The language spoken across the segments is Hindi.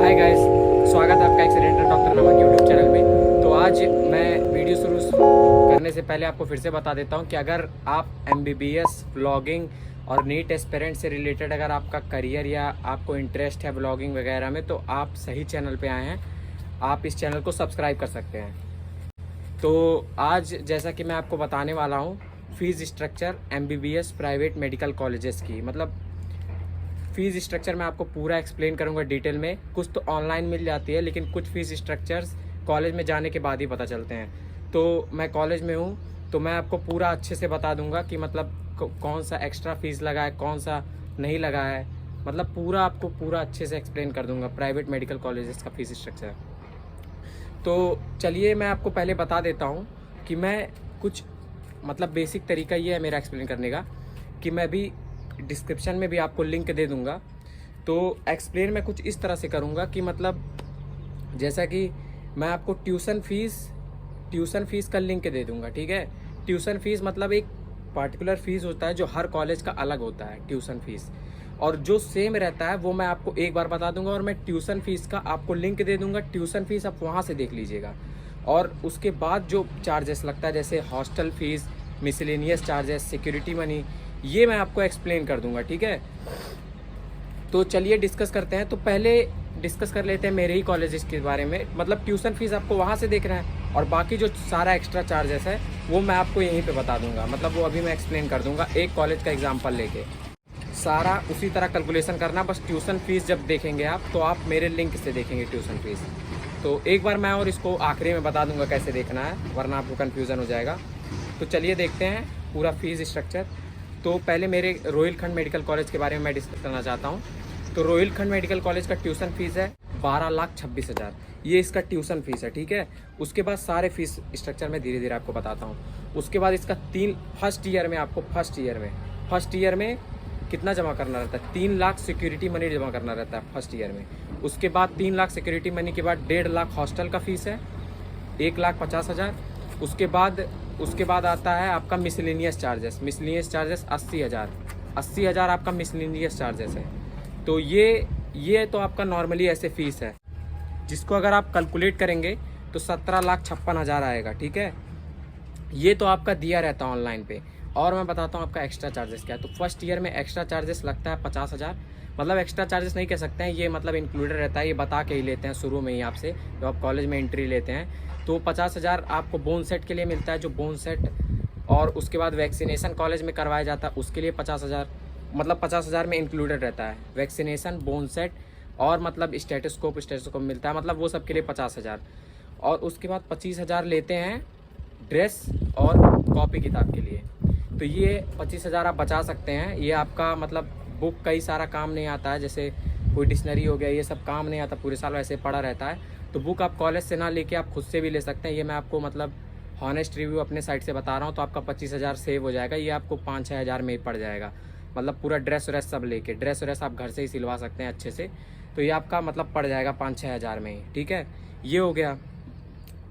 हाय गाइस, स्वागत है आपका एक्सीडेंटल डॉक्टर नामक यूट्यूब चैनल में। तो आज मैं वीडियो शुरू करने से पहले आपको फिर से बता देता हूं कि अगर आप एमबीबीएस व्लॉगिंग और नीट एस्पिरेंट से रिलेटेड अगर आपका करियर या आपको इंटरेस्ट है व्लॉगिंग वगैरह में, तो आप सही चैनल पे आए हैं। आप इस चैनल को सब्सक्राइब कर सकते हैं। तो आज जैसा कि मैं आपको बताने वाला हूँ fees structure MBBS private medical colleges की, मतलब फ़ीस स्ट्रक्चर मैं आपको पूरा एक्सप्लेन करूंगा डिटेल में। कुछ तो ऑनलाइन मिल जाती है, लेकिन कुछ फ़ीस स्ट्रक्चर्स कॉलेज में जाने के बाद ही पता चलते हैं। तो मैं कॉलेज में हूँ, तो मैं आपको पूरा अच्छे से बता दूंगा कि मतलब कौन सा एक्स्ट्रा फ़ीस लगा है, कौन सा नहीं लगा है, मतलब पूरा आपको पूरा अच्छे से एक्सप्लेन कर दूँगा प्राइवेट मेडिकल कॉलेजेस का फ़ीस स्ट्रक्चर। तो चलिए मैं आपको पहले बता देता हूँ कि मैं कुछ मतलब बेसिक तरीका ये है मेरा एक्सप्लेन करने का कि मैं भी डिस्क्रिप्शन में भी आपको लिंक दे दूंगा। तो एक्सप्लेन मैं कुछ इस तरह से करूंगा कि मतलब जैसा कि मैं आपको ट्यूशन फीस का लिंक दे दूंगा, ठीक है। ट्यूशन फीस मतलब एक पार्टिकुलर फीस होता है जो हर कॉलेज का अलग होता है ट्यूशन फीस, और जो सेम रहता है वो मैं आपको एक बार बता दूंगा, और मैं ट्यूशन फीस का आपको लिंक दे दूंगा। ट्यूशन फीस आप वहाँ से देख लीजिएगा। और उसके बाद जो चार्जेस लगता है जैसे hostel fees, miscellaneous charges, security money, ये मैं आपको एक्सप्लेन कर दूंगा, ठीक है। तो चलिए डिस्कस करते हैं। तो पहले डिस्कस कर लेते हैं मेरे ही कॉलेजेस के बारे में। मतलब ट्यूशन फीस आपको वहाँ से देख रहे हैं, और बाकी जो सारा एक्स्ट्रा चार्जेस है वो मैं आपको यहीं पे बता दूंगा, मतलब वो अभी मैं एक्सप्लेन कर दूंगा एक कॉलेज का एग्जाम्पल लेके। सारा उसी तरह कैलकुलेशन करना, बस ट्यूशन फीस जब देखेंगे आप तो आप मेरे लिंक से देखेंगे ट्यूशन फीस। तो एक बार मैं और इसको आखिरी में बता दूंगा कैसे देखना है, वरना आपको कन्फ्यूज़न हो जाएगा। तो चलिए देखते हैं पूरा फीस स्ट्रक्चर। तो पहले मेरे रोहिलखंड मेडिकल कॉलेज के बारे में मैं डिस्कस करना चाहता हूँ। तो रोहिलखंड मेडिकल कॉलेज का ट्यूशन फीस है 12,26,000, ये इसका ट्यूशन फीस है, ठीक है। उसके बाद सारे फीस स्ट्रक्चर में धीरे धीरे आपको बताता हूँ। उसके बाद इसका फर्स्ट ईयर में कितना जमा करना रहता है, 3 लाख सिक्योरिटी मनी जमा करना रहता है फर्स्ट ईयर में। उसके बाद 3 लाख सिक्योरिटी मनी के बाद 1.5 लाख हॉस्टल का फीस है, 1,50,000। उसके बाद आता है आपका मिसलेनियस चार्जेस 80,000 आपका मिसलेनियस चार्जेस है। तो ये तो आपका नॉर्मली ऐसे फीस है, जिसको अगर आप कैलकुलेट करेंगे तो 17,56,000 आएगा, ठीक है। ये तो आपका दिया रहता है ऑनलाइन पे। और मैं बताता हूँ आपका एक्स्ट्रा चार्जेस क्या है। तो फर्स्ट ईयर में एक्स्ट्रा चार्जेस लगता है 50,000, मतलब एक्स्ट्रा चार्जेस नहीं कह सकते हैं, ये मतलब इंक्लूडेड रहता है, ये बता के ही लेते हैं शुरू में ही आपसे जब आप कॉलेज में एंट्री लेते हैं। तो 50,000 आपको बोन सेट के लिए मिलता है, जो बोन सेट, और उसके बाद वैक्सीनेशन कॉलेज में करवाया जाता है उसके लिए 50,000, मतलब 50,000 में इंक्लूडेड रहता है वैक्सीनेशन, बोन सेट, और मतलब स्टेटोस्कोप मिलता है, मतलब वो सब के लिए 50,000। और उसके बाद 25,000 लेते हैं ड्रेस और कॉपी किताब के लिए। तो ये 25,000 आप बचा सकते हैं। ये आपका मतलब बुक कई सारा काम नहीं आता है, जैसे कोई डिक्शनरी हो गया, ये सब काम नहीं आता, पूरे साल वैसे पड़ा रहता है। तो बुक आप कॉलेज से ना लेके आप खुद से भी ले सकते हैं। ये मैं आपको मतलब हॉनेस्ट रिव्यू अपने साइड से बता रहा हूँ। तो आपका 25,000 सेव हो जाएगा, ये आपको 5-6 हज़ार में ही पड़ जाएगा, मतलब पूरा ड्रेस व्रेस सब लेके। ड्रेस व्रेस आप घर से ही सिलवा सकते हैं अच्छे से, तो ये आपका मतलब पड़ जाएगा 5-6 हज़ार में ही, ठीक है। ये हो गया।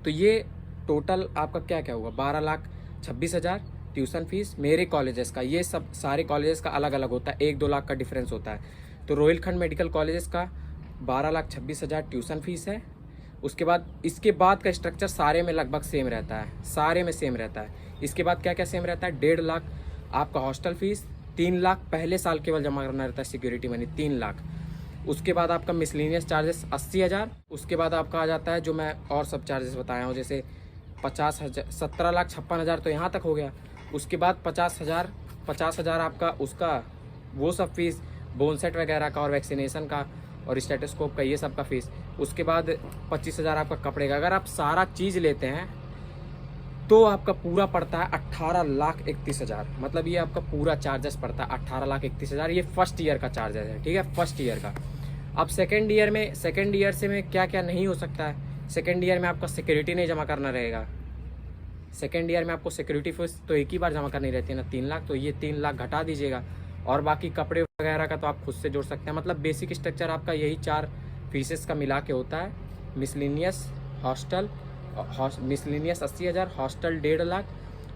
तो ये टोटल आपका क्या क्या हुआ, 12,26,000 ट्यूशन फीस मेरे कॉलेजेस का। ये सब सारे कॉलेजेस का अलग अलग होता है, 1-2 लाख का डिफरेंस होता है। तो रोहिलखंड मेडिकल कॉलेजेस का 12,26,000 ट्यूशन फीस है। उसके बाद इसके बाद का स्ट्रक्चर सारे में लगभग सेम रहता है, सारे में सेम रहता है। इसके बाद क्या क्या सेम रहता है, 1.5 लाख आपका हॉस्टल फीस, 3 लाख पहले साल केवल जमा करना रहता है सिक्योरिटी मनी, 3 लाख। उसके बाद आपका मिसलेनियस चार्जेस 80,000। उसके बाद आपका आ जाता है जो मैं और सब चार्जेस बताया हूँ, जैसे 50,000, 17,56,000 तो यहाँ तक हो गया। उसके बाद 50,000 आपका उसका वो सब फीस, बोन सेट वगैरह का और वैक्सीनेशन का और स्टेटोस्कोप का, ये सब का फीस। उसके बाद 25,000 आपका कपड़े का। अगर आप सारा चीज़ लेते हैं तो आपका पूरा पड़ता है 18,31,000, मतलब ये आपका पूरा चार्जेस पड़ता है 18,31,000। ये फर्स्ट ईयर का चार्जेस है, ठीक है, फर्स्ट ईयर का। अब सेकेंड ईयर से में क्या क्या नहीं हो सकता है। सेकेंड ईयर में आपका सिक्योरिटी नहीं जमा करना रहेगा। सेकेंड ईयर में आपको सिक्योरिटी फीस तो एक ही बार जमा करनी रहती है ना, 3 लाख, तो ये 3 लाख घटा दीजिएगा। और बाकी कपड़े वगैरह का तो आप खुद से जोड़ सकते हैं। मतलब बेसिक स्ट्रक्चर आपका यही 4 फीसेस का मिला के होता है। Miscellaneous hostel, miscellaneous 80,000, hostel 1.5 lakh,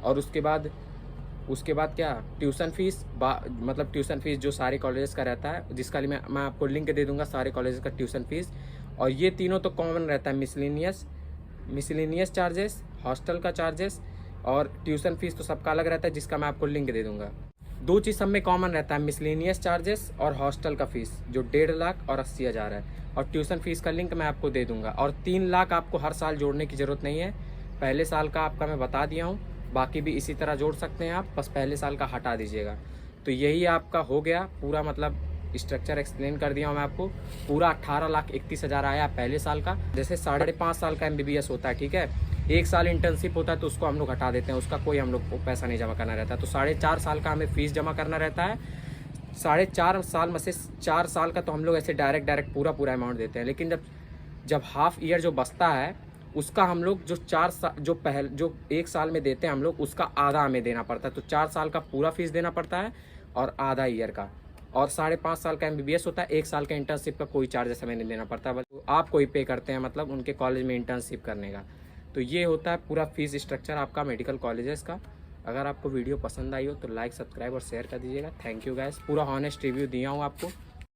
और उसके बाद क्या ट्यूशन फीस, मतलब ट्यूशन फीस जो सारे कॉलेजेस का रहता है, जिसका मैं आपको लिंक दे दूंगा सारे कॉलेजेस का ट्यूशन फीस। और ये तीनों तो कॉमन रहता है, मिसलिनियस चार्जेस, हॉस्टल का चार्जेस और ट्यूशन फीस तो सबका अलग रहता है, जिसका मैं आपको लिंक दे दूंगा। 2 चीज़ सब में कॉमन रहता है, मिसलिनियस चार्जेस और हॉस्टल का फीस, जो 1.5 लाख और 80,000 है। और ट्यूशन फीस का लिंक मैं आपको दे दूंगा। और 3 लाख आपको हर साल जोड़ने की ज़रूरत नहीं है, पहले साल का आपका मैं बता दिया हूँ, बाकी भी इसी तरह जोड़ सकते हैं आप, बस पहले साल का हटा दीजिएगा। तो यही आपका हो गया पूरा, मतलब स्ट्रक्चर एक्सप्लेन कर दिया हूँ मैं आपको। पूरा 18,31,000 आया पहले साल का। जैसे 5.5 साल का MBBS होता है, ठीक है, 1 साल इंटर्नशिप होता है तो उसको हम लोग हटा देते हैं, उसका कोई हम लोग को पैसा नहीं जमा करना रहता है। तो 4.5 साल का हमें फीस जमा करना रहता है। 4.5 साल में से 4 साल का तो हम लोग ऐसे डायरेक्ट पूरा अमाउंट देते हैं। लेकिन जब हाफ ईयर जो बचता है उसका हम लोग जो 1 साल में देते हैं हम लोग, उसका आधा हमें देना पड़ता है। तो 4 साल का पूरा फीस देना पड़ता है और आधा ईयर का। और 5.5 साल का MBBS होता है, 1 साल का इंटर्नशिप का कोई चार्जेस हमें नहीं देना पड़ता, बस आप कोई पे करते हैं, मतलब उनके कॉलेज में इंटर्नशिप करने का। तो ये होता है पूरा फीस स्ट्रक्चर आपका मेडिकल कॉलेजेस का। अगर आपको वीडियो पसंद आई हो तो लाइक, सब्सक्राइब और शेयर कर दीजिएगा। थैंक यू गाइस, पूरा हॉनेस्ट रिव्यू दिया हूँ आपको।